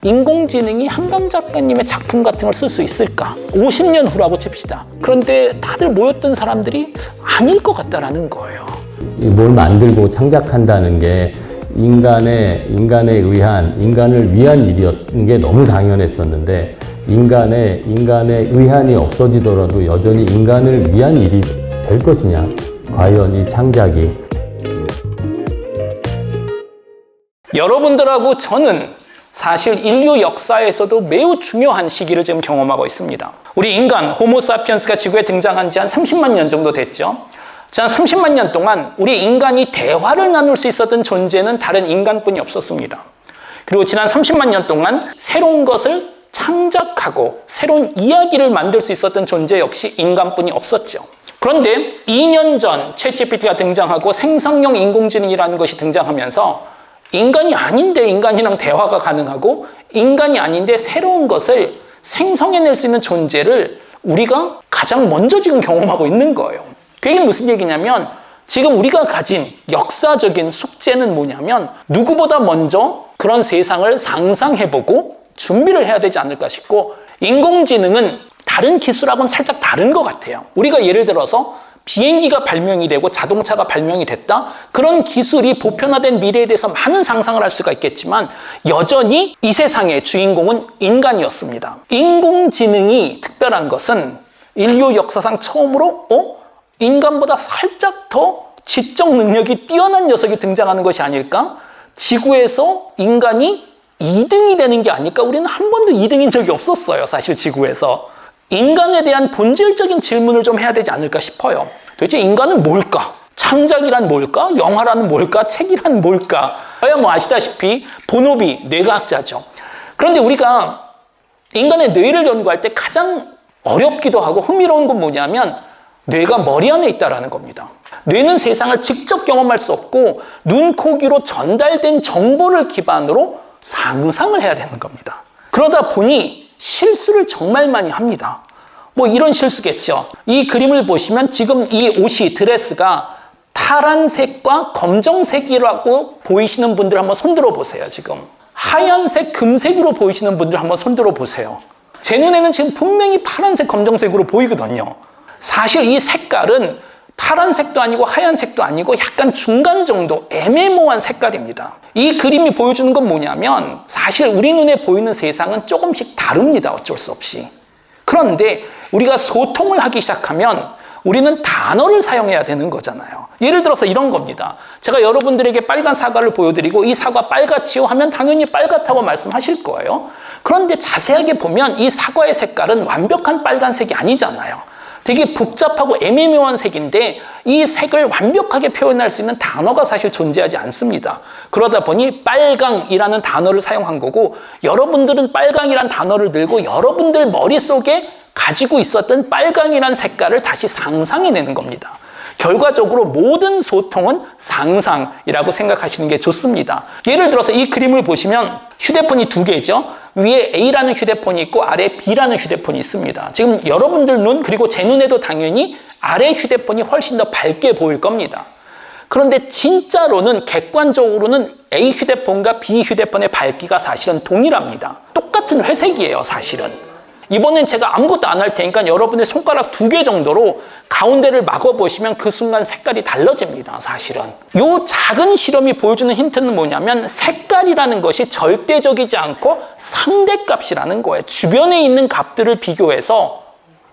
인공지능이 한강 작가님의 작품 같은 걸 쓸 수 있을까? 50년 후라고 칩시다. 그런데 다들 모였던 사람들이 아닐 것 같다라는 거예요. 뭘 만들고 창작한다는 게 인간을 위한 일이었던 게 너무 당연했었는데 인간의 의한이 없어지더라도 여전히 인간을 위한 일이 될 것이냐? 과연 이 창작이. 여러분들하고 저는 사실 인류 역사에서도 매우 중요한 시기를 지금 경험하고 있습니다. 우리 인간, 호모사피엔스가 지구에 등장한 지 한 30만 년 정도 됐죠. 지난 30만 년 동안 우리 인간이 대화를 나눌 수 있었던 존재는 다른 인간뿐이 없었습니다. 그리고 지난 30만 년 동안 새로운 것을 창작하고 새로운 이야기를 만들 수 있었던 존재 역시 인간뿐이 없었죠. 그런데 2년 전 챗GPT가 등장하고 생성형 인공지능이라는 것이 등장하면서 인간이 아닌데 인간이랑 대화가 가능하고 인간이 아닌데 새로운 것을 생성해낼 수 있는 존재를 우리가 가장 먼저 지금 경험하고 있는 거예요. 그게 무슨 얘기냐면 지금 우리가 가진 역사적인 숙제는 뭐냐면 누구보다 먼저 그런 세상을 상상해보고 준비를 해야 되지 않을까 싶고, 인공지능은 다른 기술하고는 살짝 다른 것 같아요. 우리가 예를 들어서 비행기가 발명이 되고 자동차가 발명이 됐다. 그런 기술이 보편화된 미래에 대해서 많은 상상을 할 수가 있겠지만 여전히 이 세상의 주인공은 인간이었습니다. 인공지능이 특별한 것은 인류 역사상 처음으로 인간보다 살짝 더 지적 능력이 뛰어난 녀석이 등장하는 것이 아닐까? 지구에서 인간이 2등이 되는 게 아닐까? 우리는 한 번도 2등인 적이 없었어요. 사실 지구에서. 인간에 대한 본질적인 질문을 좀 해야 되지 않을까 싶어요. 도대체 인간은 뭘까? 창작이란 뭘까? 영화란 뭘까? 책이란 뭘까? 뭐 아시다시피 본업이 뇌과학자죠. 그런데 우리가 인간의 뇌를 연구할 때 가장 어렵기도 하고 흥미로운 건 뭐냐면 뇌가 머리 안에 있다는 겁니다. 뇌는 세상을 직접 경험할 수 없고 눈, 코, 귀로 전달된 정보를 기반으로 상상을 해야 되는 겁니다. 그러다 보니 실수를 정말 많이 합니다. 뭐 이런 실수겠죠. 이 그림을 보시면 지금 이 옷이, 드레스가 파란색과 검정색이라고 보이시는 분들 한번 손들어 보세요. 지금 하얀색, 금색으로 보이시는 분들 한번 손들어 보세요. 제 눈에는 지금 분명히 파란색, 검정색으로 보이거든요. 사실 이 색깔은 파란색도 아니고 하얀색도 아니고 약간 중간 정도 애매모호한 색깔입니다. 이 그림이 보여주는 건 뭐냐면 사실 우리 눈에 보이는 세상은 조금씩 다릅니다. 어쩔 수 없이. 그런데 우리가 소통을 하기 시작하면 우리는 단어를 사용해야 되는 거잖아요. 예를 들어서 이런 겁니다. 제가 여러분들에게 빨간 사과를 보여드리고 이 사과 빨갛지요? 하면 당연히 빨갛다고 말씀하실 거예요. 그런데 자세하게 보면 이 사과의 색깔은 완벽한 빨간색이 아니잖아요. 되게 복잡하고 애매모호한 색인데 이 색을 완벽하게 표현할 수 있는 단어가 사실 존재하지 않습니다. 그러다 보니 빨강이라는 단어를 사용한 거고, 여러분들은 빨강이란 단어를 들고 여러분들 머릿속에 가지고 있었던 빨강이란 색깔을 다시 상상해내는 겁니다. 결과적으로 모든 소통은 상상이라고 생각하시는 게 좋습니다. 예를 들어서 이 그림을 보시면 휴대폰이 두 개죠. 위에 A라는 휴대폰이 있고 아래 B라는 휴대폰이 있습니다. 지금 여러분들 눈 그리고 제 눈에도 당연히 아래 휴대폰이 훨씬 더 밝게 보일 겁니다. 그런데 진짜로는 객관적으로는 A 휴대폰과 B 휴대폰의 밝기가 사실은 동일합니다. 똑같은 회색이에요, 사실은. 이번엔 제가 아무것도 안 할 테니까 여러분의 손가락 2개 정도로 가운데를 막아보시면 그 순간 색깔이 달라집니다, 사실은. 이 작은 실험이 보여주는 힌트는 뭐냐면 색깔이라는 것이 절대적이지 않고 상대값이라는 거예요. 주변에 있는 값들을 비교해서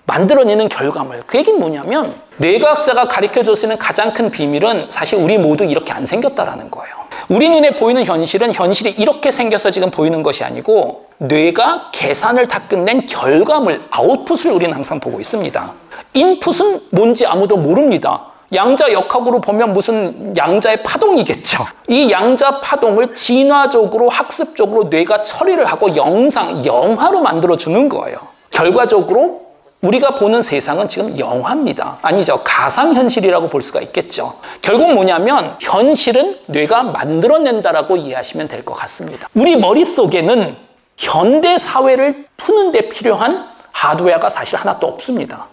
만들어내는 결과물. 그 얘기는 뭐냐면 뇌과학자가 가르쳐줄 수 있는 가장 큰 비밀은 사실 우리 모두 이렇게 안 생겼다라는 거예요. 우리 눈에 보이는 현실은 현실이 이렇게 생겨서 지금 보이는 것이 아니고 뇌가 계산을 다 끝낸 결과물, 아웃풋을 우리는 항상 보고 있습니다. 인풋은 뭔지 아무도 모릅니다. 양자 역학으로 보면 무슨 양자의 파동이겠죠. 이 양자 파동을 진화적으로 학습적으로 뇌가 처리를 하고 영화로 만들어주는 거예요. 결과적으로 우리가 보는 세상은 지금 영화입니다. 아니죠. 가상현실이라고 볼 수가 있겠죠. 결국 뭐냐면 현실은 뇌가 만들어낸다라고 이해하시면 될 것 같습니다. 우리 머릿속에는 현대 사회를 푸는 데 필요한 하드웨어가 사실 하나도 없습니다.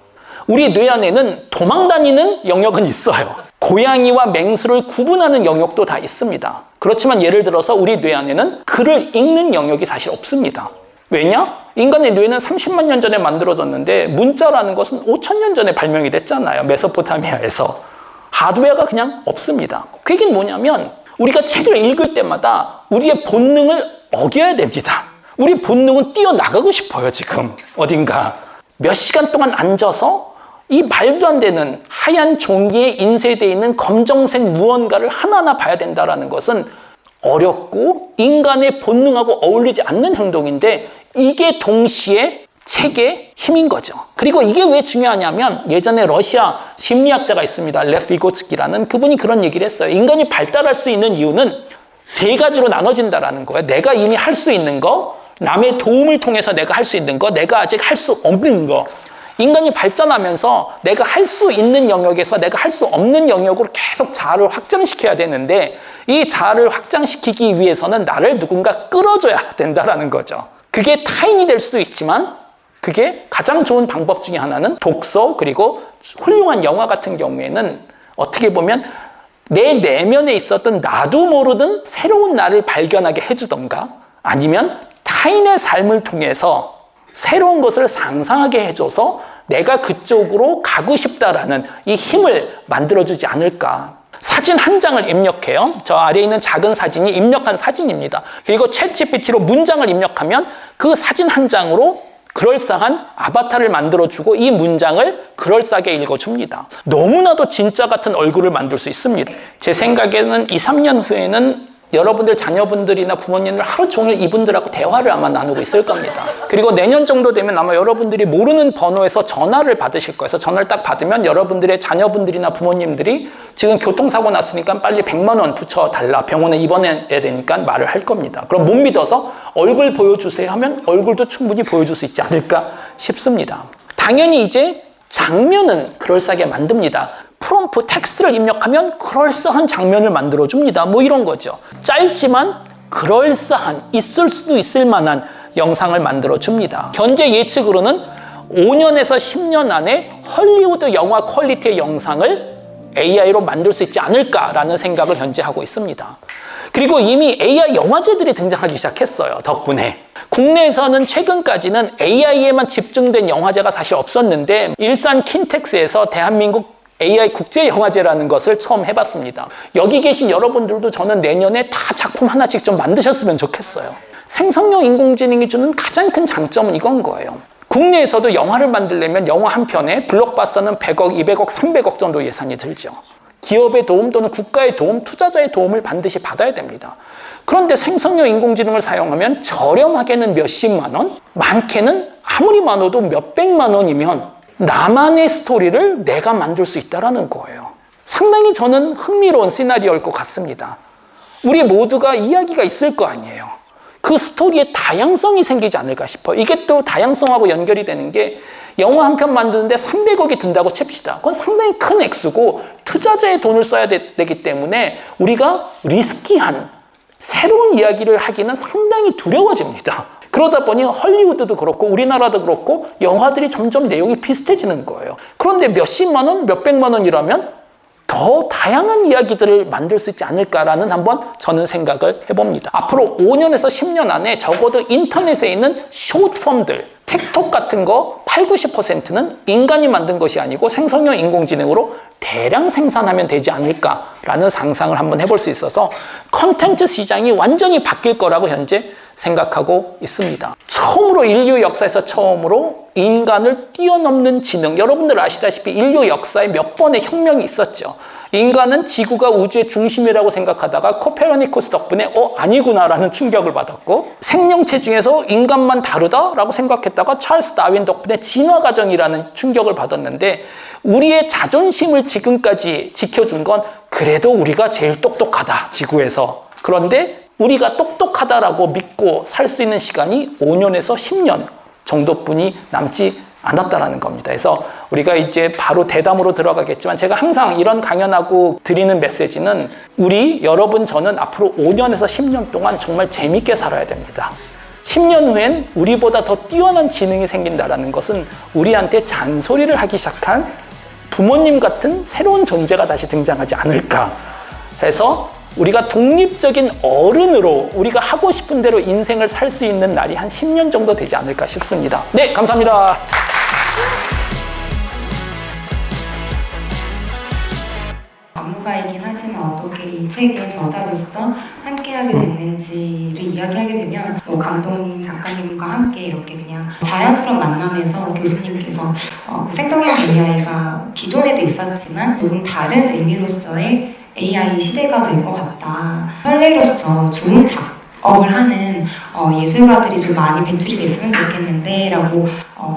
우리 뇌 안에는 도망다니는 영역은 있어요. 고양이와 맹수를 구분하는 영역도 다 있습니다. 그렇지만 예를 들어서 우리 뇌 안에는 글을 읽는 영역이 사실 없습니다. 왜냐? 인간의 뇌는 30만 년 전에 만들어졌는데 문자라는 것은 5천 년 전에 발명이 됐잖아요. 메소포타미아에서. 하드웨어가 그냥 없습니다. 그 얘기는 뭐냐면 우리가 책을 읽을 때마다 우리의 본능을 어겨야 됩니다. 우리 본능은 뛰어나가고 싶어요, 지금. 어딘가. 몇 시간 동안 앉아서 이 말도 안 되는 하얀 종이에 인쇄되어 있는 검정색 무언가를 하나하나 봐야 된다는 것은 어렵고 인간의 본능하고 어울리지 않는 행동인데 이게 동시에 책의 힘인 거죠. 그리고 이게 왜 중요하냐면 예전에 러시아 심리학자가 있습니다. 레프 비고츠키라는 그분이 그런 얘기를 했어요. 인간이 발달할 수 있는 이유는 세 가지로 나눠진다라는 거예요. 내가 이미 할 수 있는 거, 남의 도움을 통해서 내가 할 수 있는 거, 내가 아직 할 수 없는 거. 인간이 발전하면서 내가 할 수 있는 영역에서 내가 할 수 없는 영역으로 계속 자아를 확장시켜야 되는데 이 자아를 확장시키기 위해서는 나를 누군가 끌어줘야 된다라는 거죠. 그게 타인이 될 수도 있지만 그게 가장 좋은 방법 중에 하나는 독서 그리고 훌륭한 영화 같은 경우에는 어떻게 보면 내 내면에 있었던 나도 모르는 새로운 나를 발견하게 해주던가 아니면 타인의 삶을 통해서 새로운 것을 상상하게 해줘서 내가 그쪽으로 가고 싶다라는 이 힘을 만들어주지 않을까. 사진 한 장을 입력해요. 저 아래에 있는 작은 사진이 입력한 사진입니다. 그리고 챗GPT로 문장을 입력하면 그 사진 한 장으로 그럴싸한 아바타를 만들어주고 이 문장을 그럴싸하게 읽어줍니다. 너무나도 진짜 같은 얼굴을 만들 수 있습니다. 제 생각에는 2, 3년 후에는 여러분들 자녀분들이나 부모님들 하루 종일 이분들하고 대화를 아마 나누고 있을 겁니다. 그리고 내년 정도 되면 아마 여러분들이 모르는 번호에서 전화를 받으실 거예요. 그래서 전화를 딱 받으면 여러분들의 자녀분들이나 부모님들이 지금 교통사고 났으니까 빨리 100만 원 붙여달라. 병원에 입원해야 되니까 말을 할 겁니다. 그럼 못 믿어서 얼굴 보여주세요 하면 얼굴도 충분히 보여줄 수 있지 않을까 싶습니다. 당연히 이제 장면은 그럴싸하게 만듭니다. 프롬프트 텍스트를 입력하면 그럴싸한 장면을 만들어줍니다. 뭐 이런 거죠. 짧지만 그럴싸한, 있을 수도 있을 만한 영상을 만들어줍니다. 현재 예측으로는 5년에서 10년 안에 헐리우드 영화 퀄리티의 영상을 AI로 만들 수 있지 않을까라는 생각을 현재 하고 있습니다. 그리고 이미 AI 영화제들이 등장하기 시작했어요. 덕분에. 국내에서는 최근까지는 AI에만 집중된 영화제가 사실 없었는데 일산 킨텍스에서 대한민국 AI 국제영화제라는 것을 처음 해봤습니다. 여기 계신 여러분들도 저는 내년에 다 작품 하나씩 좀 만드셨으면 좋겠어요. 생성형 인공지능이 주는 가장 큰 장점은 이건 거예요. 국내에서도 영화를 만들려면 영화 한 편에 블록바스터는 100억, 200억, 300억 정도 예산이 들죠. 기업의 도움 또는 국가의 도움, 투자자의 도움을 반드시 받아야 됩니다. 그런데 생성형 인공지능을 사용하면 저렴하게는 몇십만 원, 많게는 아무리 많아도 몇백만 원이면 나만의 스토리를 내가 만들 수 있다는 거예요. 상당히 저는 흥미로운 시나리오일 것 같습니다. 우리 모두가 이야기가 있을 거 아니에요. 그 스토리에 다양성이 생기지 않을까 싶어요. 이게 또 다양성하고 연결이 되는 게 영화 한 편 만드는데 300억이 든다고 칩시다. 그건 상당히 큰 액수고 투자자의 돈을 써야 되기 때문에 우리가 리스키한 새로운 이야기를 하기는 상당히 두려워집니다. 그러다 보니 헐리우드도 그렇고 우리나라도 그렇고 영화들이 점점 내용이 비슷해지는 거예요. 그런데 몇십만 원, 몇백만 원이라면 더 다양한 이야기들을 만들 수 있지 않을까라는 한번 저는 생각을 해봅니다. 앞으로 5년에서 10년 안에 적어도 인터넷에 있는 숏폼들, 틱톡 같은 거 8, 90%는 인간이 만든 것이 아니고 생성형 인공지능으로 대량 생산하면 되지 않을까라는 상상을 한번 해볼 수 있어서 컨텐츠 시장이 완전히 바뀔 거라고 현재 생각하고 있습니다. 처음으로 인류 역사에서 처음으로 인간을 뛰어넘는 지능, 여러분들 아시다시피 인류 역사에 몇 번의 혁명이 있었죠. 인간은 지구가 우주의 중심이라고 생각하다가 코페르니쿠스 덕분에 아니구나라는 충격을 받았고, 생명체 중에서 인간만 다르다라고 생각했다가 찰스 다윈 덕분에 진화 과정이라는 충격을 받았는데, 우리의 자존심을 지금까지 지켜준 건 그래도 우리가 제일 똑똑하다, 지구에서. 그런데 우리가 똑똑하다라고 믿고 살 수 있는 시간이 5년에서 10년 정도뿐이 남지 않았다라는 겁니다. 그래서 우리가 이제 바로 대담으로 들어가겠지만, 제가 항상 이런 강연하고 드리는 메시지는 여러분, 저는 앞으로 5년에서 10년 동안 정말 재밌게 살아야 됩니다. 10년 후엔 우리보다 더 뛰어난 지능이 생긴다는 것은 우리한테 잔소리를 하기 시작한 부모님 같은 새로운 존재가 다시 등장하지 않을까 해서 우리가 독립적인 어른으로 우리가 하고 싶은 대로 인생을 살 수 있는 날이 한 10년 정도 되지 않을까 싶습니다. 네, 감사합니다. 안무가이긴 하지만 어떻게 이 책의 저자로서 함께하게 됐는지를 이야기하게 되면 감독님, 작가님과 함께 이렇게 그냥 자연스러운 만남에서 교수님께서 생성형 AI가 기존에도 있었지만 조금 다른 의미로서의 AI 시대가 될 것 같다. 설레로서 좋은 작업을 하는 예술가들이 좀 많이 배출이 됐으면 좋겠는데 라고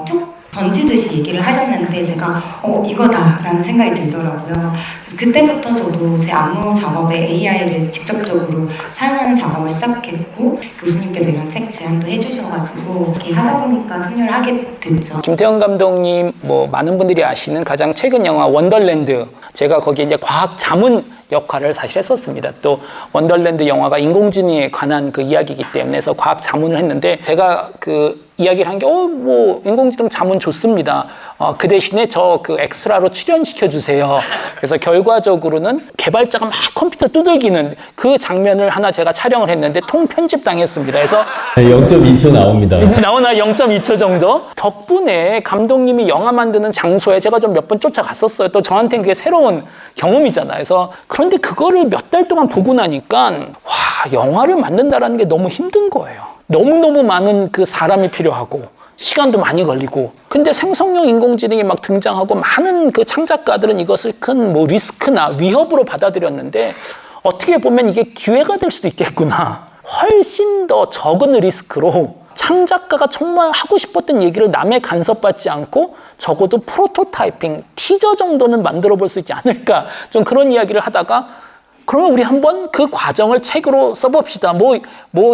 툭 던지듯이 얘기를 하셨는데 제가 이거다라는 생각이 들더라고요. 그때부터 저도 제 안무 작업에 AI를 직접적으로 사용하는 작업을 시작했고 교수님께서 이런 책 제안도 해주셔가지고 이렇게 하다 보니까 참여를 하게 됐죠. 김태형 감독님 많은 분들이 아시는 가장 최근 영화 원더랜드, 제가 거기에 이제 과학 자문 역할을 사실 했었습니다. 또 원더랜드 영화가 인공지능에 관한 그 이야기이기 때문에 해서 과학 자문을 했는데 제가 그 이야기를 한 게 인공지능 자문 좋습니다. 그 대신에 저 그 엑스트라로 출연시켜 주세요. 그래서 결과적으로는 개발자가 막 컴퓨터 두들기는 그 장면을 하나 제가 촬영을 했는데 통편집 당했습니다. 그래서 0.2초 나옵니다. 나오나 0.2초 정도? 덕분에 감독님이 영화 만드는 장소에 제가 좀 몇 번 쫓아갔었어요. 또 저한테는 그게 새로운 경험이잖아요. 그래서 그런데 그거를 몇 달 동안 보고 나니까 와, 영화를 만든다라는 게 너무 힘든 거예요. 너무너무 많은 그 사람이 필요하고 시간도 많이 걸리고, 근데 생성형 인공지능이 막 등장하고 많은 그 창작가들은 이것을 큰 리스크나 위협으로 받아들였는데 어떻게 보면 이게 기회가 될 수도 있겠구나. 훨씬 더 적은 리스크로 창작가가 정말 하고 싶었던 얘기를 남의 간섭받지 않고 적어도 프로토타이핑, 티저 정도는 만들어 볼 수 있지 않을까, 좀 그런 이야기를 하다가 그러면 우리 한번 그 과정을 책으로 써봅시다.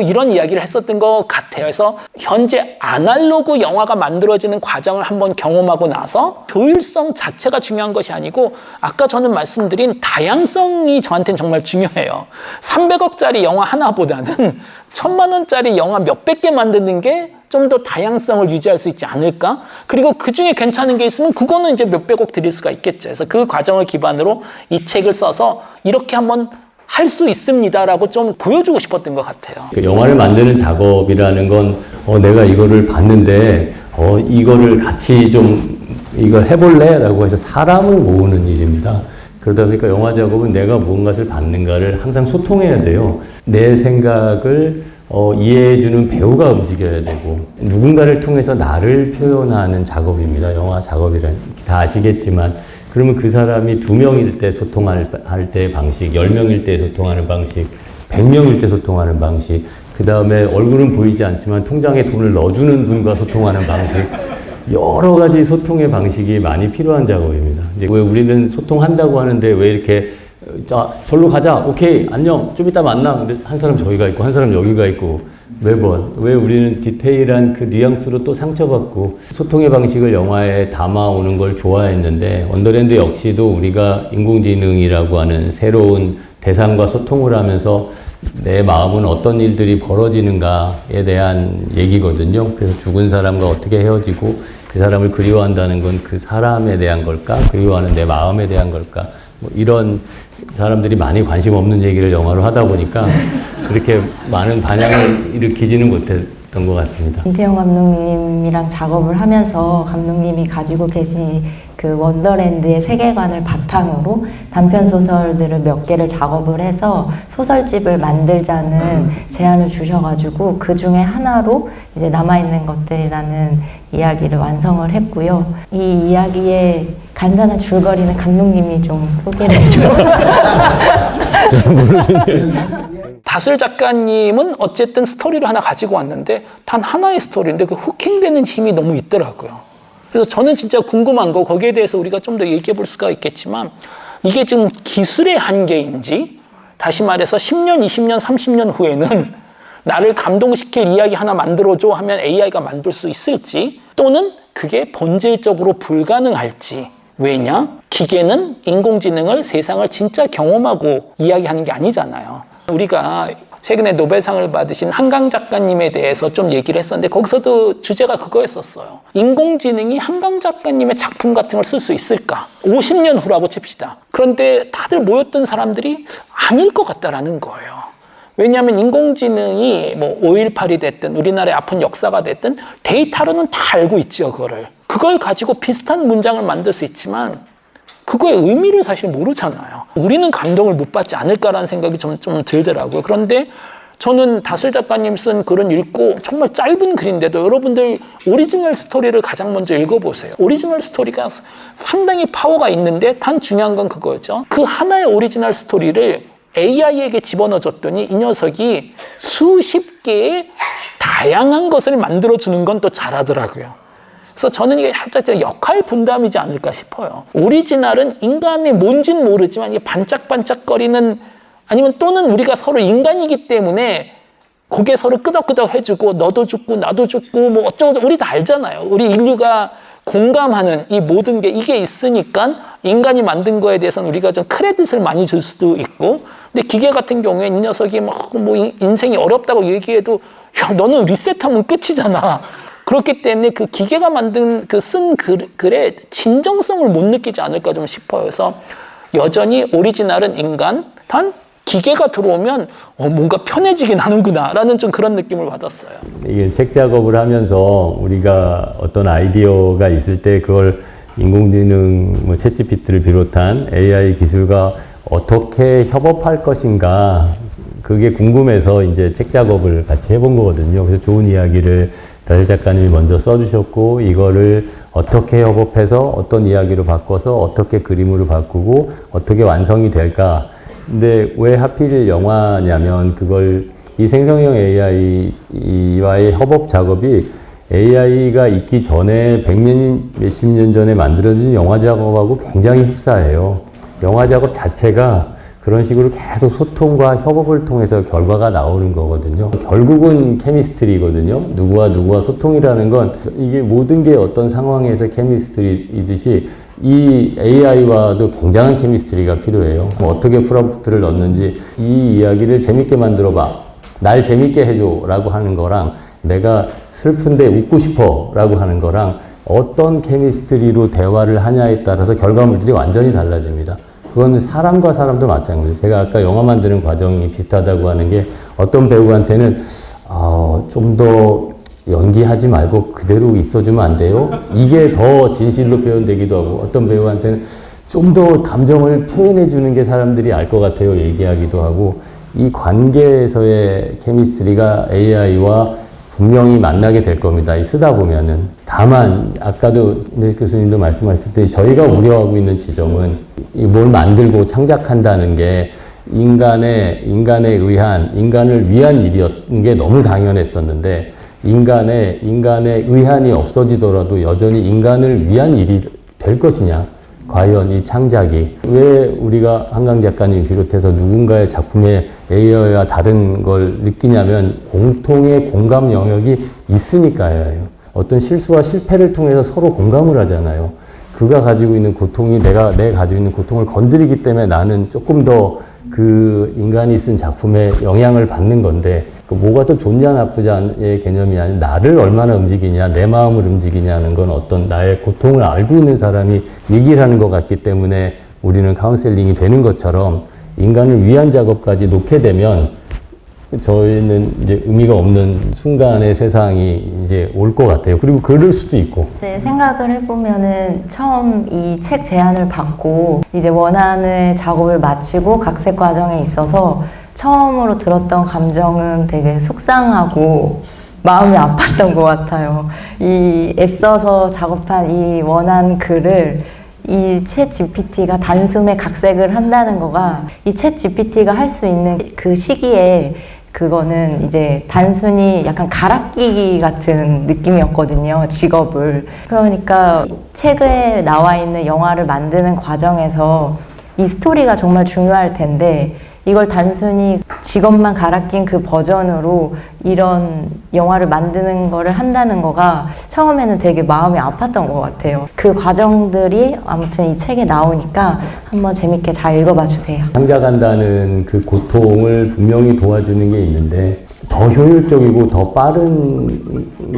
이런 이야기를 했었던 것 같아요. 그래서 현재 아날로그 영화가 만들어지는 과정을 한번 경험하고 나서 효율성 자체가 중요한 것이 아니고 아까 저는 말씀드린 다양성이 저한테는 정말 중요해요. 300억짜리 영화 하나보다는 1000만 원짜리 영화 몇백 개 만드는 게 좀 더 다양성을 유지할 수 있지 않을까? 그리고 그 중에 괜찮은 게 있으면 그거는 이제 몇백억 드릴 수가 있겠죠. 그래서 그 과정을 기반으로 이 책을 써서 이렇게 한번 할 수 있습니다라고 좀 보여주고 싶었던 것 같아요. 영화를 만드는 작업이라는 건 내가 이거를 봤는데 이거를 같이 좀 이걸 해볼래? 라고 해서 사람을 모으는 일입니다. 그러다 보니까 영화 작업은 내가 무언가를 받는가를 항상 소통해야 돼요. 내 생각을 이해해주는 배우가 움직여야 되고 누군가를 통해서 나를 표현하는 작업입니다. 영화 작업이란 다 아시겠지만, 그러면 그 사람이 2명일 때 소통할 때 방식, 10명일 때 소통하는 방식, 100명일 때 소통하는 방식, 그 다음에 얼굴은 보이지 않지만 통장에 돈을 넣어주는 분과 소통하는 방식, 여러 가지 소통의 방식이 많이 필요한 작업입니다. 이제 왜 우리는 소통한다고 하는데 왜 이렇게 자, 절로 가자. 오케이. 안녕. 좀 이따 만나. 근데 한 사람 저기가 있고 한 사람 여기가 있고 매번 왜 우리는 디테일한 그 뉘앙스로 또 상처받고 소통의 방식을 영화에 담아오는 걸 좋아했는데 원더랜드 역시도 우리가 인공지능이라고 하는 새로운 대상과 소통을 하면서 내 마음은 어떤 일들이 벌어지는가에 대한 얘기거든요. 그래서 죽은 사람과 어떻게 헤어지고 그 사람을 그리워한다는 건 그 사람에 대한 걸까? 그리워하는 내 마음에 대한 걸까? 이런 사람들이 많이 관심 없는 얘기를 영화로 하다 보니까 그렇게 많은 반향을 일으키지는 못했던 것 같습니다. 김태형 감독님이랑 작업을 하면서 감독님이 가지고 계신 그 원더랜드의 세계관을 바탕으로 단편 소설들을 몇 개를 작업을 해서 소설집을 만들자는 제안을 주셔가지고 그 중에 하나로 이제 남아있는 것들이라는 이야기를 완성을 했고요. 이 이야기의 간단한 줄거리는 감독님이 좀 소개를 해줘요. 다슬 작가님은 어쨌든 스토리를 하나 가지고 왔는데 단 하나의 스토리인데 그 후킹되는 힘이 너무 있더라고요. 그래서 저는 진짜 궁금한 거, 거기에 대해서 우리가 좀 더 얘기해 볼 수가 있겠지만 이게 지금 기술의 한계인지, 다시 말해서 10년, 20년, 30년 후에는 나를 감동시킬 이야기 하나 만들어줘 하면 AI가 만들 수 있을지, 또는 그게 본질적으로 불가능할지. 왜냐? 기계는 인공지능을 세상을 진짜 경험하고 이야기하는 게 아니잖아요. 우리가 최근에 노벨상을 받으신 한강 작가님에 대해서 좀 얘기를 했었는데 거기서도 주제가 그거였었어요. 인공지능이 한강 작가님의 작품 같은 걸 쓸 수 있을까? 50년 후라고 칩시다. 그런데 다들 모였던 사람들이 아닐 것 같다라는 거예요. 왜냐하면 인공지능이 뭐 5.18이 됐든 우리나라의 아픈 역사가 됐든 데이터로는 다 알고 있죠. 그걸 가지고 비슷한 문장을 만들 수 있지만 그거의 의미를 사실 모르잖아요. 우리는 감동을 못 받지 않을까라는 생각이 좀 들더라고요. 그런데 저는 다슬 작가님 쓴 글은 읽고 정말 짧은 글인데도 여러분들 오리지널 스토리를 가장 먼저 읽어보세요. 오리지널 스토리가 상당히 파워가 있는데 단 중요한 건 그거죠. 그 하나의 오리지널 스토리를 AI에게 집어넣어줬더니 이 녀석이 수십 개의 다양한 것을 만들어주는 건 또 잘하더라고요. 그래서 저는 이게 살짝 역할 분담이지 않을까 싶어요. 오리지널은 인간의 뭔진 모르지만 이 반짝반짝거리는 아니면 또는 우리가 서로 인간이기 때문에 고개 서로 끄덕끄덕 해주고 너도 죽고 나도 죽고 뭐 어쩌고 우리 다 알잖아요. 우리 인류가 공감하는 이 모든 게 이게 있으니까 인간이 만든 거에 대해서는 우리가 좀 크레딧을 많이 줄 수도 있고 근데 기계 같은 경우에 이 녀석이 뭐 인생이 어렵다고 얘기해도 야 너는 리셋하면 끝이잖아. 그렇기 때문에 그 기계가 만든 그 쓴 글의 진정성을 못 느끼지 않을까 좀 싶어요. 그래서 여전히 오리지널은 인간, 단 기계가 들어오면 뭔가 편해지긴 하는구나 라는 좀 그런 느낌을 받았어요. 이게 책 작업을 하면서 우리가 어떤 아이디어가 있을 때 그걸 인공지능, 뭐 챗GPT를 비롯한 AI 기술과 어떻게 협업할 것인가 그게 궁금해서 이제 책 작업을 같이 해본 거거든요. 그래서 좋은 이야기를 다슬 작가님이 먼저 써주셨고 이거를 어떻게 협업해서 어떤 이야기로 바꿔서 어떻게 그림으로 바꾸고 어떻게 완성이 될까. 근데 왜 하필 영화냐면 그걸 이 생성형 AI와의 협업 작업이 AI가 있기 전에 몇십 년 전에 만들어진 영화 작업하고 굉장히 흡사해요. 영화 작업 자체가 그런 식으로 계속 소통과 협업을 통해서 결과가 나오는 거거든요. 결국은 케미스트리거든요. 누구와 소통이라는 건 이게 모든 게 어떤 상황에서 케미스트리이듯이 이 AI와도 굉장한 케미스트리가 필요해요. 어떻게 프롬프트를 넣는지 이 이야기를 재밌게 만들어봐. 날 재밌게 해줘 라고 하는 거랑 내가 슬픈데 웃고 싶어 라고 하는 거랑 어떤 케미스트리로 대화를 하냐에 따라서 결과물들이 완전히 달라집니다. 그건 사람과 사람도 마찬가지예요. 제가 아까 영화 만드는 과정이 비슷하다고 하는 게 어떤 배우한테는 좀 더 연기하지 말고 그대로 있어주면 안 돼요? 이게 더 진실로 표현되기도 하고 어떤 배우한테는 좀 더 감정을 표현해 주는 게 사람들이 알 것 같아요. 얘기하기도 하고 이 관계에서의 케미스트리가 AI와 분명히 만나게 될 겁니다. 쓰다 보면은. 다만 아까도 김대식 교수님도 말씀하셨을 때 저희가 우려하고 있는 지점은 뭘 만들고 창작한다는 게 인간을 위한 일이었던 게 너무 당연했었는데 인간의 의한이 없어지더라도 여전히 인간을 위한 일이 될 것이냐. 과연 이 창작이 왜 우리가 한강 작가님 비롯해서 누군가의 작품에 AI와 다른 걸 느끼냐면 공통의 공감 영역이 있으니까요. 어떤 실수와 실패를 통해서 서로 공감을 하잖아요. 그가 가지고 있는 고통이 내가 가지고 있는 고통을 건드리기 때문에 나는 조금 더 그 인간이 쓴 작품에 영향을 받는 건데 뭐가 더 좋냐 나쁘냐의 개념이 아니라 나를 얼마나 움직이냐 내 마음을 움직이냐는 건 어떤 나의 고통을 알고 있는 사람이 얘기를 하는 것 같기 때문에 우리는 카운셀링이 되는 것처럼 인간을 위한 작업까지 놓게 되면 저희는 이제 의미가 없는 순간의 세상이 이제 올 것 같아요. 그리고 그럴 수도 있고. 네, 생각을 해보면은 처음 이 책 제안을 받고 이제 원하는 작업을 마치고 각색 과정에 있어서 처음으로 들었던 감정은 되게 속상하고 마음이 아팠던 것 같아요. 이 애써서 작업한 이 원한 글을 이 챗 GPT가 단숨에 각색을 한다는 거가 이 챗 GPT가 할 수 있는 그 시기에 그거는 이제 단순히 약간 갈아끼기 같은 느낌이었거든요, 직업을. 그러니까 책에 나와 있는 영화를 만드는 과정에서 이 스토리가 정말 중요할 텐데 이걸 단순히 직업만 갈아 낀 그 버전으로 이런 영화를 만드는 거를 한다는 거가 처음에는 되게 마음이 아팠던 것 같아요. 그 과정들이 아무튼 이 책에 나오니까 한번 재밌게 잘 읽어봐 주세요. 창작한다는 그 고통을 분명히 도와주는 게 있는데 더 효율적이고 더 빠른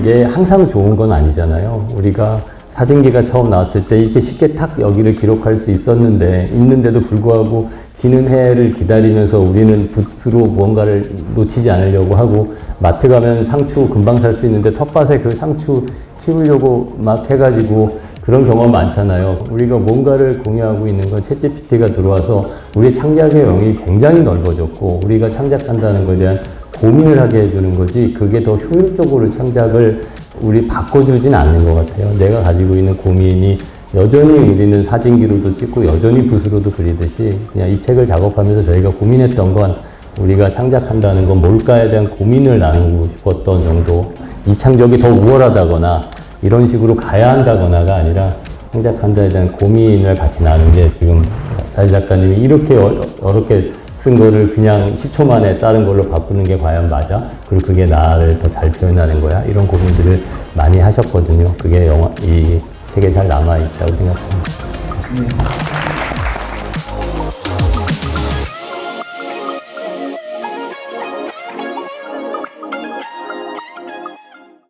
게 항상 좋은 건 아니잖아요. 우리가 사진기가 처음 나왔을 때 이렇게 쉽게 탁 여기를 기록할 수 있는데도 불구하고 지는 해를 기다리면서 우리는 붓으로 무언가를 놓치지 않으려고 하고 마트 가면 상추 금방 살 수 있는데 텃밭에 그 상추 키우려고 막 해가지고 그런 경험 많잖아요. 우리가 뭔가를 공유하고 있는 건 챗GPT가 들어와서 우리의 창작의 영역이 굉장히 넓어졌고 우리가 창작한다는 것에 대한 고민을 하게 해주는 거지 그게 더 효율적으로 창작을 우리 바꿔주진 않는 것 같아요. 내가 가지고 있는 고민이 여전히 우리는 사진기로도 찍고 여전히 붓으로도 그리듯이 그냥 이 책을 작업하면서 저희가 고민했던 건 우리가 창작한다는 건 뭘까에 대한 고민을 나누고 싶었던 정도. 이 창작이 더 우월하다거나 이런 식으로 가야 한다거나가 아니라 창작한다에 대한 고민을 같이 나누는 게 지금 달 작가님이 이렇게 어렵게 쓴 거를 그냥 10초 만에 다른 걸로 바꾸는 게 과연 맞아? 그리고 그게 나를 더 잘 표현하는 거야? 이런 고민들을 많이 하셨거든요. 그게 이 책에 잘 남아있다고 생각합니다.